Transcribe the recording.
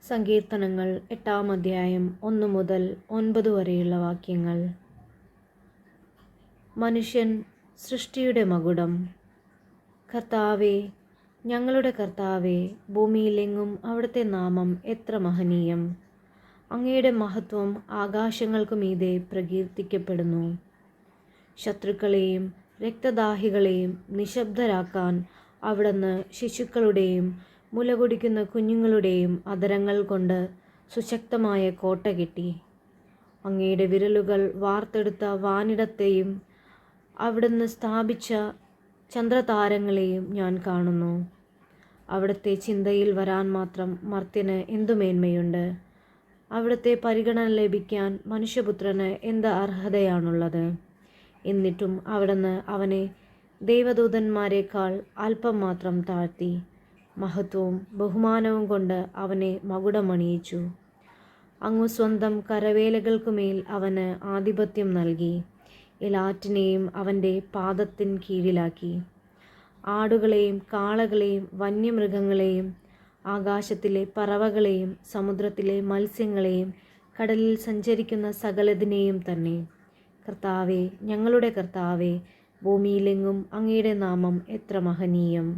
സങ്കീർത്തനങ്ങൾ 8-ാം അധ്യായം 1 മുതൽ 9 വരെയുള്ള വാക്യങ്ങൾ. മനുഷ്യൻ സൃഷ്ടിയുടെ മകുടം. കർത്താവേ, ഞങ്ങളുടെ കർത്താവേ, ഭൂമിയിലെങ്ങും അവിടുത്തെ നാമം എത്ര മഹനീയം! അങ്ങയുടെ മഹത്വം ആകാശങ്ങൾക്കു മീതെ പ്രകീർത്തിക്കപ്പെടുന്നു. ശത്രുക്കളെയും രക്തദാഹികളെയും നിശബ്ദരാക്കാൻ അവിടുന്ന് ശിശുക്കളുടെയും മുലകുടിക്കുന്ന കുഞ്ഞുങ്ങളുടെയും അധരങ്ങൾ കൊണ്ട് സുശക്തമായ കോട്ട കെട്ടി. അങ്ങയുടെ വിരലുകൾ വാർത്തെടുത്ത വാനിടത്തെയും അവിടുന്ന് സ്ഥാപിച്ച ചന്ദ്രതാരങ്ങളെയും ഞാൻ കാണുന്നു. അവിടുത്തെ ചിന്തയിൽ വരാൻ മാത്രം മർത്യന് എന്തു മേന്മയുണ്ട്? അവിടുത്തെ പരിഗണന ലഭിക്കാൻ മനുഷ്യപുത്രന് എന്ത് അർഹതയാണുള്ളത്? എന്നിട്ടും അവിടുന്ന് അവനെ ദൈവദൂതന്മാരെക്കാൾ അല്പം മാത്രം താഴ്ത്തി. മഹത്വവും ബഹുമാനവും കൊണ്ട് അവനെ മകുടമണിയിച്ചു. അങ്ങ് സ്വന്തം കരവേലകൾക്കുമേൽ അവന് ആധിപത്യം നൽകി. എല്ലാറ്റിനെയും അവൻ്റെ പാദത്തിൻ കീഴിലാക്കി. ആടുകളെയും കാളകളെയും വന്യമൃഗങ്ങളെയും ആകാശത്തിലെ പറവകളെയും സമുദ്രത്തിലെ മത്സ്യങ്ങളെയും കടലിൽ സഞ്ചരിക്കുന്ന സകലതിനെയും തന്നെ. കർത്താവേ, ഞങ്ങളുടെ കർത്താവേ, ഭൂമിയിലെങ്ങും അങ്ങയുടെ നാമം എത്ര മഹനീയം!